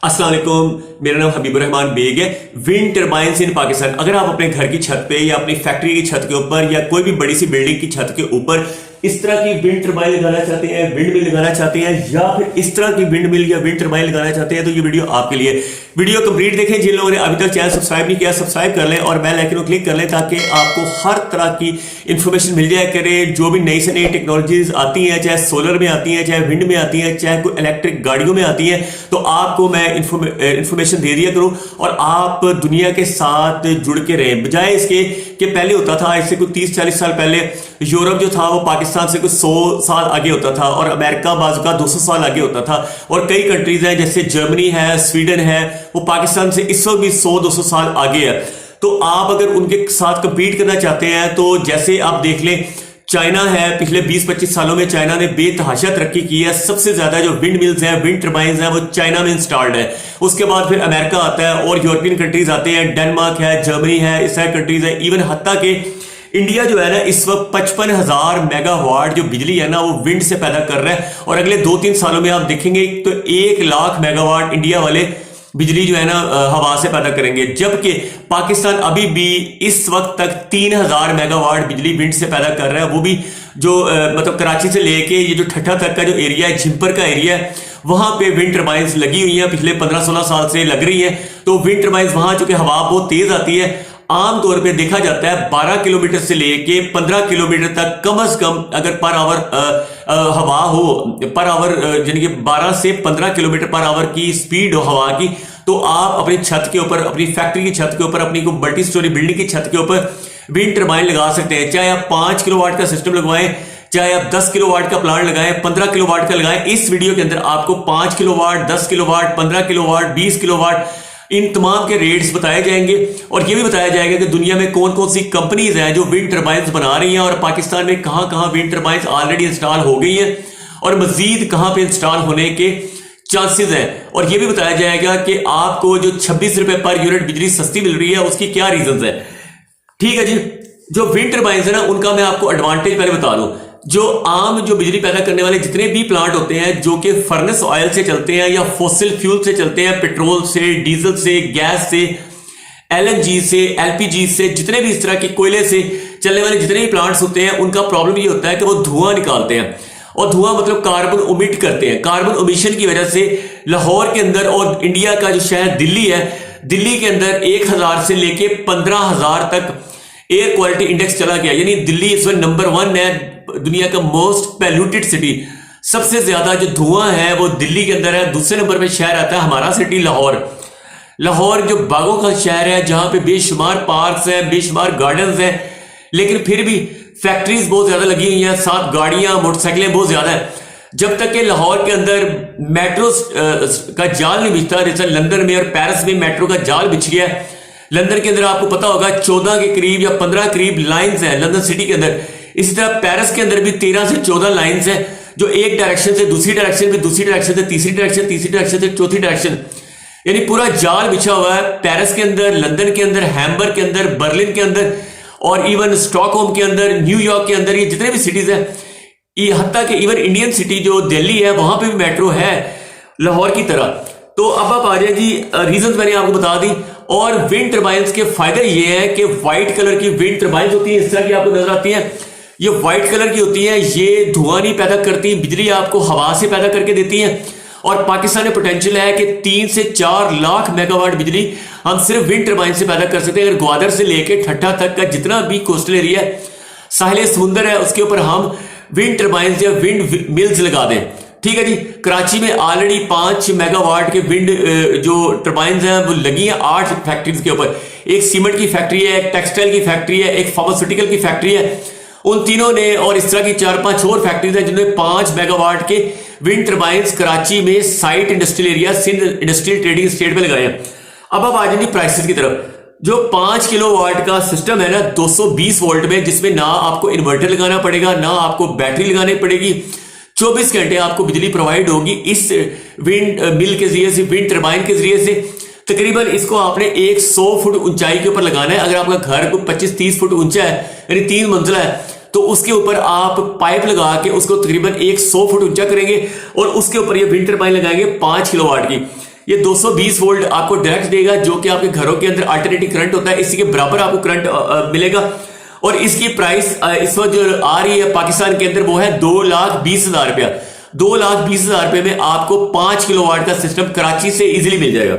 अस्सलाम वालेकुम, मेरा नाम हबीबुर रहमान बेग है। विंड टर्बाइंस इन पाकिस्तान, अगर आप अपने घर की छत पे या अपनी फैक्ट्री की छत के ऊपर या कोई भी बड़ी सी बिल्डिंग की छत के ऊपर इस तरह की विंड टर्बाइन लगाना चाहते हैं, विंड मिल लगाना चाहते हैं, या फिर इस तरह की विंड मिल या विंड टर्बाइन लगाना चाहते हैं, तो ये वीडियो आपके लिए। वीडियो कंप्लीट देखें। जिन लोगों ने अभी तक चैनल सब्सक्राइब नहीं किया, सब्सक्राइब कर लें और बेल आइकन को क्लिक कर लें ताकि आपको हर तरह की इंफॉर्मेशन मिल जाए करे। जो भी नई से नई टेक्नोलॉजीज आती हैं, चाहे सोलर में आती हैं, चाहे विंड में आती हैं, चाहे कोई इलेक्ट्रिक गाड़ियों में आती हैं, तो आपको मैं इंफॉर्मेशन दे दिया करूं और आप दुनिया के साथ जुड़ के रहें। बजाय इसके कि पहले होता था, आज से कुछ 30-40 साल पहले यूरोप जो था वो पाकिस्तान से कुछ 100 साल आगे होता था और अमेरिका बाजू का 200 साल आगे होता था। और कई कंट्रीज हैं जैसे जर्मनी है, स्वीडन है, वो पाकिस्तान से इस वक्त भी 100-200 साल आगे है। तो आप अगर उनके साथ कंपीट करना चाहते हैं तो जैसे आप देख लें, चाइना है, पिछले 20-25 सालों में चाइना ने बेतहाशा तरक्की की है। सबसे ज्यादा जो विंड मिल्स हैं, विंड टर्बाइंस हैं, वो चाइना में इंस्टॉल्ड है। उसके बाद फिर अमेरिका आता है और यूरोपियन कंट्रीज आते हैं, डेनमार्क है, जर्मनी है, इस तरह कंट्रीज है। इवन हत्ता के इंडिया जो है ना, इस वक्त 55,000 मेगावाट जो बिजली है ना, वो विंड से पैदा कर रहा है। और अगले 2-3 सालों में आप देखेंगे तो 1 लाख मेगावाट इंडिया वाले बिजली जो है ना हवा से पैदा करेंगे, जबकि पाकिस्तान अभी भी इस वक्त तक 3,000 मेगावाट बिजली विंड से पैदा कर रहा है। वो भी जो मतलब कराची से लेके ये जो ठट्ठा तक का जो एरिया है, झिंपर का एरिया है, वहां पे विंड टर्बाइंस लगी हुई हैं, पिछले 15-16 साल से लग रही हैं। तो विंड टर्बाइंस वहां चूंकि हवा बहुत तेज आती है, आमतौर पे देखा जाता है 12 किलोमीटर से लेके 15 किलोमीटर तक कम से कम अगर पर आवर हवा हो, पर आवर यानी कि 12 से 15 किलोमीटर पर आवर की स्पीड हो हवा की, तो आप अपनी छत के ऊपर, अपनी फैक्ट्री की छत के ऊपर, अपनी को मल्टी स्टोरी बिल्डिंग की छत के ऊपर विंड टर्बाइन लगा सकते हैं। चाहे आप 5 किलोवाट का सिस्टम लगवाएं, चाहे आप 10 किलोवाट का प्लांट लगाएं, 15 किलोवाट का लगाएं। इस वीडियो के अंदर आपको 5 किलोवाट, 10 किलोवाट, 15 किलोवाट, 20 किलोवाट, इन तमाम के रेट्स बताए जाएंगे और यह भी बताया जाएगा कि दुनिया में कौन कौन सी कंपनीज हैं जो विंड टर्बाइंस बना रही हैं और पाकिस्तान में कहां कहां विंड टर्बाइंस ऑलरेडी इंस्टॉल हो गई हैं और मजीद कहां पे इंस्टॉल होने के चांसेस हैं। और यह भी बताया जाएगा कि आपको जो 26 रुपए पर यूनिट बिजली सस्ती मिल रही है उसकी क्या रीजंस है। ठीक है जी। जो विंड टर्बाइंस है ना, उनका मैं आपको एडवांटेज पहले बता दूं। जो आम जो बिजली पैदा करने वाले जितने भी प्लांट होते हैं जो कि फर्नेस ऑयल से चलते हैं या फॉसिल फ्यूल से चलते हैं, पेट्रोल से, डीजल से, गैस से, एलएनजी से, एलपीजी से, जितने भी इस तरह के कोयले से चलने वाले जितने भी प्लांट्स होते हैं, उनका प्रॉब्लम ये होता है कि वो धुआं निकालते हैं। और धुआं मतलब कार्बन ओमिट करते हैं। कार्बन ओमिशन की वजह से लाहौर के अंदर और इंडिया का जो शहर दिल्ली है, दिल्ली के अंदर 1,000 से लेके 15,000 तक एयर क्वालिटी इंडेक्स चला गया। यानी दिल्ली इस वक्त नंबर 1 है, दुनिया का मोस्ट पैल्यूटेड सिटी। सबसे ज्यादा जो धुआं है वो दिल्ली के अंदर है। दूसरे नंबर पे शहर आता है हमारा सिटी लाहौर। लाहौर जो बागों का शहर है, जहां पे बेशुमार पार्क्स हैं, बेशुमार गार्डन्स हैं, लेकिन फिर भी फैक्ट्रीज बहुत ज्यादा लगी हुई हैं, साथ गाड़ियां, मोटरसाइकिलें बहुत ज्यादा है। जब तक कि लाहौर के अंदर मेट्रो का जाल नहीं बिछता, जैसे लंदन में और पेरिस में मेट्रो का जाल बिछ गया है। लंदन के अंदर आपको पता होगा 14 के करीब या 15 करीब लाइंस हैं लंदन सिटी के अंदर। इसी तरह पेरिस के अंदर भी 13 से 14 लाइंस हैं जो एक डायरेक्शन से दूसरी डायरेक्शन, फिर दूसरी डायरेक्शन से तीसरी डायरेक्शन, तीसरी डायरेक्शन से चौथी डायरेक्शन, यानी पूरा जाल बिछा हुआ है। पेरिस के अंदर, लंदन के अंदर, हैम्बर्ग के अंदर, बर्लिन के अंदर और इवन स्टॉकहोम के अंदर, न्यूयॉर्क के अंदर, ये जितने भी सिटीज हैं, ये हत्ता कि इवन इंडियन सिटी जो दिल्ली है वहां पे भी मेट्रो है लाहौर की तरह। तो अब आप आ जाए जी, रीजन मैंने आपको बता दी। और विंड टर्बाइंस के फायदे ये है कि व्हाइट कलर की विंड टर्बाइंस होती है, इस तरह की आपको नजर आती है। ये व्हाइट कलर की होती है, ये धुआं नहीं पैदा करती, बिजली आपको हवा से पैदा करके देती है। और पाकिस्तान में पोटेंशियल है कि 3 से 4 लाख मेगावाट बिजली हम सिर्फ विंड टर्बाइन से पैदा कर सकते हैं। अगर ग्वादर से लेकर ठट्ठा तक का जितना भी कोस्टल एरिया है, साहिल समुंदर है, उसके ऊपर हम विंड टर्बाइन या विंड मिल्स लगा दें। ठीक है जी। कराची में ऑलरेडी 5 मेगावाट के विंड जो टर्बाइंस हैं वो लगी हैं 8 फैक्ट्रीज के ऊपर। एक सीमेंट की फैक्ट्री है, एक टेक्सटाइल की फैक्ट्री है, एक फार्मास्यूटिकल की फैक्ट्री है। उन तीनों ने और इस तरह की 4-5 और फैक्ट्रीज हैं जिनमें 5 मेगावाट के विंड टर्बाइंस कराची में site industrial area, Sindh industrial trading state में लगाए हैं। अब आप आ जाएंगे प्राइसेस की तरफ। जो 5 किलोवाट का सिस्टम है ना 220 वोल्ट में, जिसमें ना आपको इन्वर्टर लगाना पड़ेगा, ना आपको बैटरी लगानी पड़ेगी, 24 घंटे आपको बिजली प्रोवाइड होगी इस विंड मिल के जरिए से, विंड टर्बाइन के जरिए से। तकरीबन इसको आपने 100 फुट ऊंचाई के ऊपर लगाना है। अगर आपका घर को 25-30 फुट ऊंचा है, यानी 3 मंजिला है, तो उसके ऊपर आप पाइप लगा के उसको तकरीबन 100 फुट ऊंचा करेंगे और उसके ऊपर ये विंड टर्बाइन लगाएंगे 5 किलोवाट की। ये 220 वोल्ट आपको डायरेक्ट देगा, जो कि आपके घरों के अंदर अल्टरनेटिव करंट होता है, इसी के बराबर आपको करंट मिलेगा। और इसकी प्राइस इस वक्त जो आ रही है पाकिस्तान के अंदर वो है 2,20,000 रुपया। 2,20,000 रुपए में आपको 5 किलोवाट का सिस्टम कराची से इजीली मिल जाएगा।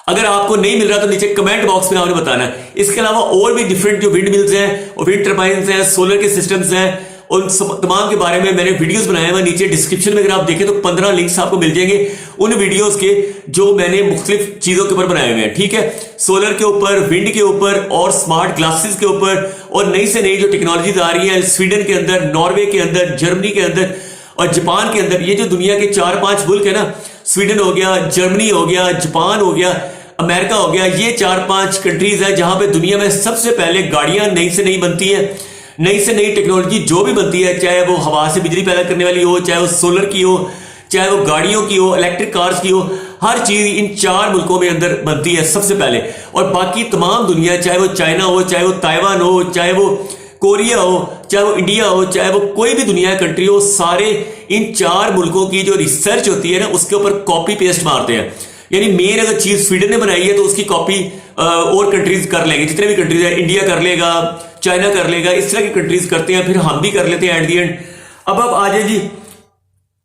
अगर आपको नहीं मिल रहा तो नीचे कमेंट बॉक्स में आपने बताना है। इसके अलावा और भी डिफरेंट जो विंड मिल्स हैं और विंड टर्बाइन्स हैं, सोलर के सिस्टम्स हैं, उन तमाम के बारे में मैंने वीडियोस बनाए हुए। नीचे डिस्क्रिप्शन में अगर आप देखें तो 15 लिंक्स आपको मिल जाएंगे उन वीडियोस के जो मैंने मुख्तलिफ चीजों के ऊपर बनाए हुए हैं। ठीक है, सोलर के ऊपर, विंड के ऊपर और स्मार्ट ग्लासेस के ऊपर, और नई से नई जो टेक्नोलॉजीज आ रही है स्वीडन के अंदर, नॉर्वे के अंदर, जर्मनी के अंदर और जापान के अंदर। ये जो दुनिया के 4-5 मुल्क है ना, स्वीडन हो गया, जर्मनी हो गया, जापान हो गया, अमेरिका हो गया, ये 4-5 कंट्रीज है जहां पे दुनिया में सबसे पहले गाड़ियां नई से नई बनती है। नई से नई टेक्नोलॉजी जो भी बनती है, चाहे वो हवा से बिजली पैदा करने वाली हो, चाहे वो सोलर की हो, चाहे वो गाड़ियों की हो, इलेक्ट्रिक कार्स की हो, हर चीज इन 4 मुल्कों में अंदर बनती है सबसे पहले। और बाकी तमाम दुनिया, चाहे वो चाइना हो, चाहे वो ताइवान हो, चाहे वो कोरिया हो, चाहे वो इंडिया हो, चाहे वो कोई भी दुनिया कंट्री हो, सारे इन 4 मुल्कों की जो रिसर्च होती है ना उसके ऊपर कॉपी पेस्ट मारते हैं। यानी मेन अगर चीज स्वीडन ने बनाई है तो उसकी कॉपी और कंट्रीज कर लेंगे, जितने भी कंट्रीज है, इंडिया कर लेगा, चाइना कर लेगा, इस तरह की कंट्रीज करते हैं, फिर हम भी कर लेते हैं एट दी एंड। अब आ जाए जी,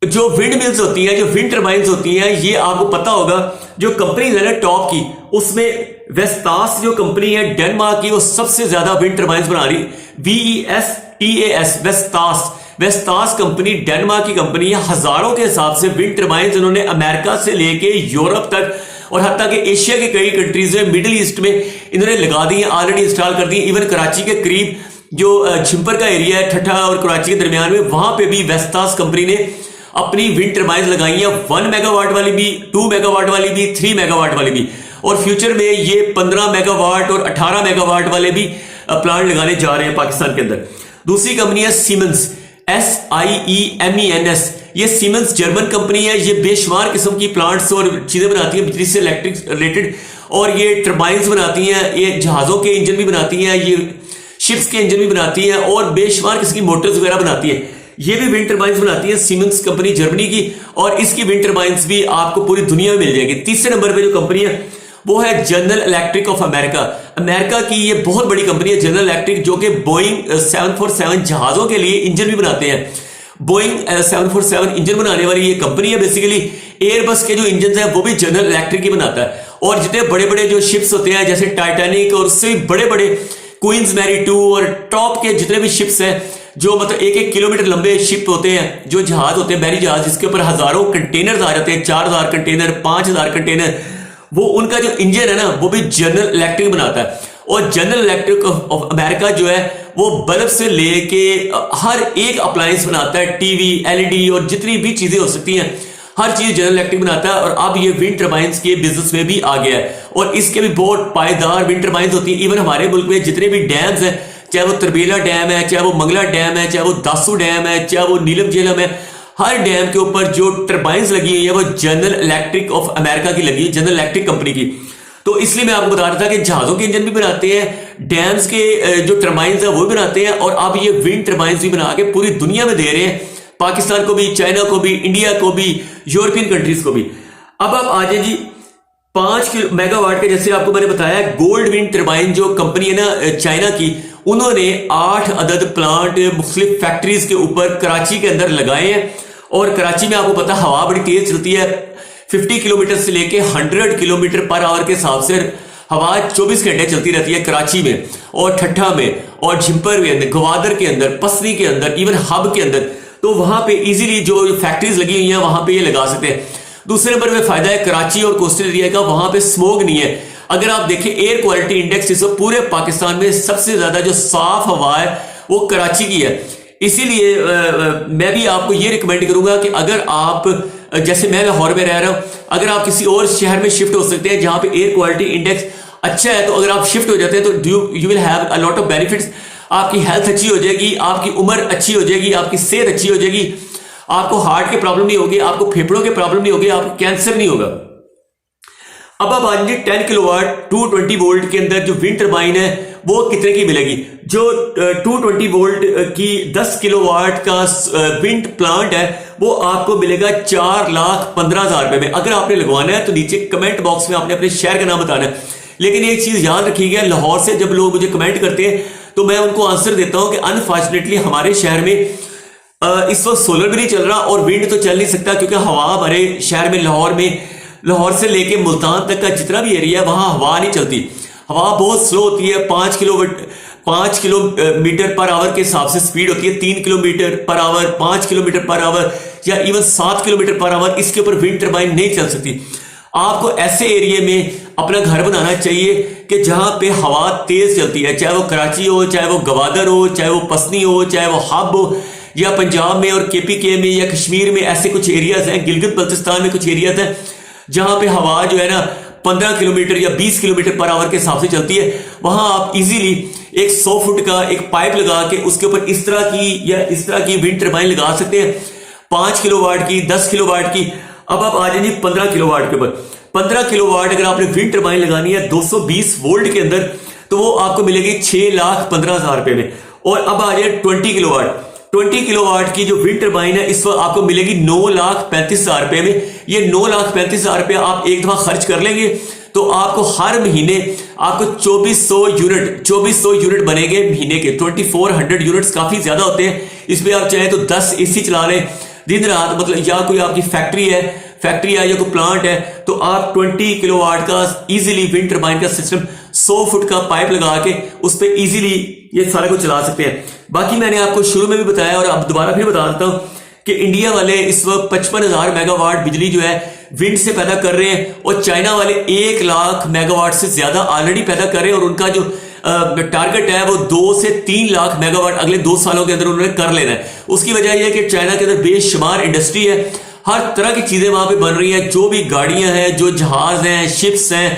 जो विंड मिल्स होती हैं, जो विंड टर्बाइन्स होती हैं, ये आपको पता होगा जो कंपनीज है ना टॉप की, उसमें वेस्टास जो कंपनी है डेनमार्क की, वो सबसे ज्यादा विंड टर्बाइन्स बना रही। VESTAS, वेस्टास कंपनी डेनमार्क की कंपनी है। हजारों के हिसाब से विंड टर्बाइन्स इन्होंने अमेरिका से लेके यूरोप तक और हत्ता कि एशिया के कई कंट्रीज में, मिडिल ईस्ट में इन्होंने लगा दी है, ऑलरेडी इंस्टॉल कर दी। इवन कराची के करीब जो झिंपर का एरिया है, ठट्ठा और कराची के दरमियान में, वहां पे भी वेस्टास कंपनी ने अपनी विंड टर्बाइन्स लगाई है। 1 मेगावाट वाली भी, 2 मेगावाट वाली भी, 3 मेगावाट वाली भी, और फ्यूचर में ये 15 मेगावाट और 18 मेगावाट वाले भी प्लांट लगाने जा रहे हैं पाकिस्तान के अंदर। दूसरी कंपनी है सीमेंस, SIEMENS। ये सीमेंस जर्मन कंपनी है। ये बेशुमार किस्म की प्लांट्स और चीजें बनाती है बिजली से इलेक्ट्रिक रिलेटेड, और ये टर्बाइन्स बनाती हैं, ये जहाजों के इंजन भी बनाती हैं, ये शिप्स के इंजन भी बनाती है, और बेशुमार किस्म की मोटर्स वगैरह बनाती है। ये भी विंड टर्बाइन्स बनाती है सीमेंस कंपनी जर्मनी की, और इसकी विंड टर्बाइन्स भी आपको पूरी दुनिया में मिल जाएगी। तीसरे नंबर पे जो कंपनी है वो है general electric of America. America की ये बहुत बड़ी कंपनी है जनरल इलेक्ट्रिक, जो कि बोइंग 747 जहाजों के लिए इंजन भी बनाते हैं। बोइंग 747 इंजन बनाने वाली ये कंपनी है। बेसिकली एयरबस के जो इंजन है वो भी जनरल इलेक्ट्रिक ही बनाता है। और जितने बड़े बड़े जो शिप्स होते हैं जैसे टाइटैनिक और उससे भी बड़े बड़े क्वींस मैरी 2 और टॉप के जितने भी शिप्स हैं, जो मतलब 1-1 किलोमीटर लंबे शिप होते हैं, जो जहाज होते हैं, बहरी जहाज, जिसके ऊपर हजारों कंटेनर आ जाते हैं, 4000 कंटेनर, 5000 कंटेनर, वो उनका जो इंजन है ना वो भी जनरल इलेक्ट्रिक बनाता है। और जनरल इलेक्ट्रिक ऑफ अमेरिका जो है वो बल्ब से लेके हर एक अप्लायंस बनाता है, टीवी, LED और जितनी भी चीजें हो सकती हैं, हर चीज जनरल इलेक्ट्रिक बनाता है। और अब ये विंड टर्बाइन्स के बिजनेस में भी आ गया है, और इसके भी बहुत पायदार विंड टर्बाइन्स होती है। इवन हमारे मुल्क में जितने भी डैम्स हैं, चाहे वो तरबेला डैम है, चाहे वो मंगला डैम है, चाहे वो दासू डैम है, चाहे वो नीलम झेलम है, हर डैम के ऊपर जो टर्बाइन्स लगी हुई है वो जनरल इलेक्ट्रिक ऑफ अमेरिका की लगी है, जनरल इलेक्ट्रिक कंपनी की। तो इसलिए मैं आपको बता रहा था कि जहाजों के इंजन भी बनाते हैं, डैम्स के जो टर्बाइन्स है वो भी बनाते हैं, और अब ये विंड टर्बाइन्स भी बना के पूरी दुनिया में दे रहे हैं, पाकिस्तान को भी, चाइना को भी, इंडिया को भी, यूरोपियन कंट्रीज को भी। अब आप आ जाए जी 5 मेगावाट के, जैसे आपको मैंने बताया गोल्ड विंड टर्बाइन जो कंपनी है ना चाइना की, उन्होंने 8 अदद प्लांट मुख्तलिफ फैक्ट्रीज के ऊपर कराची के अंदर लगाए हैं। और कराची में आपको पता हवा बड़ी तेज चलती है, 50 किलोमीटर से लेके 100 किलोमीटर पर आवर के हिसाब से हवा 24 घंटे चलती रहती है कराची में, और ठट्ठा में, और झिंपर के अंदर, गवादर के अंदर, पसरी के अंदर, इवन हब के अंदर। तो वहां पे इजीली जो फैक्ट्रीज लगी हुई हैं वहां पे ये लगा सकते हैं। दूसरे नंबर पे फायदा है कराची और कोस्टल एरिया का, वहां पे स्मोक नहीं है। अगर आप देखें एयर क्वालिटी इंडेक्स, जिसको पूरे पाकिस्तान में सबसे ज्यादा जो साफ हवा है वो कराची की है। इसीलिए मैं भी आपको ये रिकमेंड करूंगा कि अगर आप, जैसे मैं लाहौर में रह रहा हूं, अगर आप किसी और शहर में शिफ्ट हो सकते हैं जहां पे एयर क्वालिटी इंडेक्स अच्छा है, तो अगर आप शिफ्ट हो जाते हैं तो you will have a lot of benefits. आपकी हेल्थ अच्छी हो जाएगी, आपकी उम्र अच्छी हो जाएगी, आपकी सेहत अच्छी हो जाएगी, आपको हार्ट की प्रॉब्लम नहीं होगी, आपको फेफड़ों की प्रॉब्लम नहीं होगी, आपको कैंसर नहीं होगा। अब आप आज 10 किलोवाट 220 वोल्ट के अंदर जो विंड टर्बाइन है वो कितने की मिलेगी? जो 220 वोल्ट की 10 किलोवाट का विंड प्लांट है वो आपको मिलेगा 4,15,000 रुपए में। अगर आपने लगवाना है तो नीचे कमेंट बॉक्स में आपने अपने शहर का नाम बताना है। लेकिन एक चीज याद रखिएगा, लाहौर से जब लोग मुझे कमेंट करते हैं तो मैं उनको आंसर देता हूं कि अनफॉर्चुनेटली हमारे शहर में इस वक्त सोलर भी नहीं चल रहा और विंड तो चल नहीं सकता, क्योंकि हवा हमारे शहर में लाहौर से लेके मुल्तान तक का जितना भी एरिया है वहां हवा नहीं चलती। हवा बहुत स्लो होती है, 5 किलोमीटर पर आवर के हिसाब से स्पीड होती है, 3 kilometre per hour, 5 kilometre per hour या इवन 7 किलोमीटर पर आवर। इसके ऊपर विंड टर्बाइन नहीं चल सकती। आपको ऐसे एरिया में अपना घर बनाना चाहिए कि जहां पे हवा तेज चलती है, चाहे वो कराची हो, चाहे वो गवादर हो, चाहे वो पसनी हो, चाहे वो हब हो, या पंजाब में और KPK में या कश्मीर में ऐसे कुछ एरियाज हैं, गिलगित बल्तिस्तान में कुछ एरियाज हैं जहां पे हवा जो है ना 15 किलोमीटर या 20 किलोमीटर पर आवर के हिसाब से चलती है। वहां आप इजीली एक 100 फुट का एक पाइप लगा के उसके ऊपर इस तरह की विंड टर्बाइन लगा सकते हैं, 5 किलोवाट की, 10 किलोवाट की। अब आप आ जाइए 15 किलोवाट के ऊपर। 15 किलोवाट अगर आपने विंड टर्बाइन लगानी है 220 वोल्ट के अंदर तो वो आपको मिलेगी 6,15,000 रुपए में। और अब आ जाए 20 किलोवाट। 20 किलोवाट की जो विंड टर्बाइन है इस वक्त आपको मिलेगी 9,35,000 रुपए में। ये 9,35,000 रुपए आप एक दफा खर्च कर लेंगे तो आपको हर महीने आपको 2400 यूनिट बनेंगे महीने के। 2400 यूनिट्स काफी ज्यादा होते हैं। इसमें आप चाहें तो 10 AC चला लें दिन रात, मतलब या कोई आपकी फैक्ट्री है या कोई प्लांट है तो आप 20 किलोवाट का इजीली विंड टर्बाइन का सिस्टम 100 फुट का पाइप लगा के उस पर इजीली ये सारा कुछ चला सकते हैं। बाकी मैंने आपको शुरू में भी बताया और अब दोबारा फिर बता देता हूं कि इंडिया वाले इस वक्त 55,000 मेगावाट बिजली जो है विंड से पैदा कर रहे हैं और चाइना वाले 1 लाख मेगावाट से ज्यादा ऑलरेडी पैदा कर रहे हैं और उनका जो टारगेट है वो 2 से 3 लाख मेगावाट अगले 2 सालों के अंदर उन्होंने कर लेना है। उसकी वजह यह है कि चाइना के अंदर बेशुमार इंडस्ट्री है, हर तरह की चीजें वहां पे बन रही हैं, जो भी गाड़ियां हैं, जो जहाज हैं, शिप्स हैं,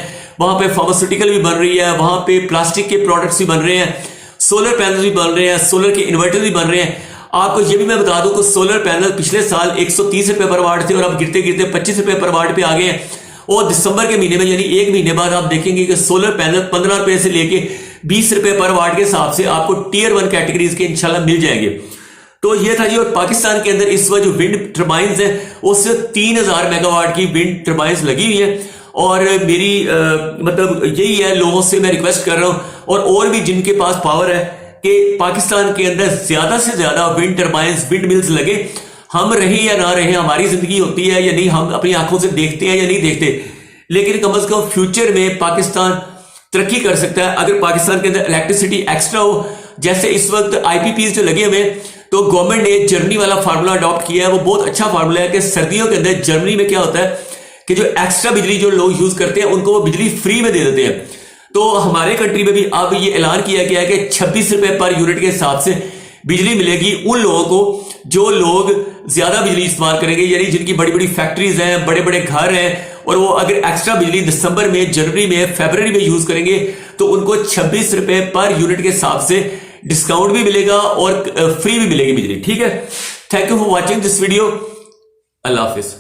वहां पे फार्मास्यूटिकल भी बन रही है, वहां पे प्लास्टिक के प्रोडक्ट्स भी बन रहे हैं, सोलर पैनल भी बन रहे हैं, सोलर के इन्वर्टर भी बन रहे हैं। आपको ये भी मैं बता दूं कि सोलर पैनल पिछले साल 130 रुपए पर वाट थे और अब गिरते गिरते 25 रुपए पर वाट पे आ गए हैं। और दिसंबर के महीने में यानी 1 महीने बाद आप देखेंगे कि सोलर पैनल 15 रुपए से लेके 20 रुपए पर वाट के हिसाब से आपको टियर 1 कैटेगरीज के इंशाल्लाह मिल जाएंगे। तो ये था जी। और पाकिस्तान के अंदर इस वक्त जो विंड टर्बाइंस है उससे 3,000 मेगावाट की विंड टर्बाइंस लगी हुई है और मेरी मतलब यही है, लोगों से मैं रिक्वेस्ट कर रहा हूं और भी जिनके पास पावर है कि पाकिस्तान के अंदर ज्यादा से ज्यादा विंड टर्बाइंस, विंड मिल्स लगे। हम रहे या ना रहे, हमारी जिंदगी होती है या नहीं, हम अपनी आंखों से देखते हैं या नहीं देखते, लेकिन कम से कम फ्यूचर में पाकिस्तान तरक्की कर सकता है अगर पाकिस्तान के अंदर इलेक्ट्रिसिटी एक्स्ट्रा हो। जैसे इस वक्त IPPs जो लगे हुए हैं तो गवर्नमेंट ने जर्मनी वाला फार्मूला अडॉप्ट किया है, वो बहुत अच्छा फार्मूला है कि सर्दियों के अंदर जर्मनी में क्या होता है कि जो एक्स्ट्रा बिजली जो लोग यूज करते हैं उनको वो बिजली फ्री में दे देते हैं। तो हमारे कंट्री में भी अब ये ऐलान किया गया है कि 26 रुपए पर यूनिट के हिसाब से बिजली मिलेगी उन लोगों को जो लोग ज्यादा बिजली इस्तेमाल करेंगे, यानी जिनकी बड़ी बड़ी फैक्ट्रीज हैं, बड़े बड़े घर हैं और वो अगर एक्स्ट्रा बिजली दिसंबर में, जनवरी में, फरवरी में यूज करेंगे तो उनको 26 रुपए पर यूनिट के हिसाब से डिस्काउंट भी मिलेगा और फ्री भी मिलेगी बिजली। ठीक है। Thank you for watching this video. Allah Hafiz.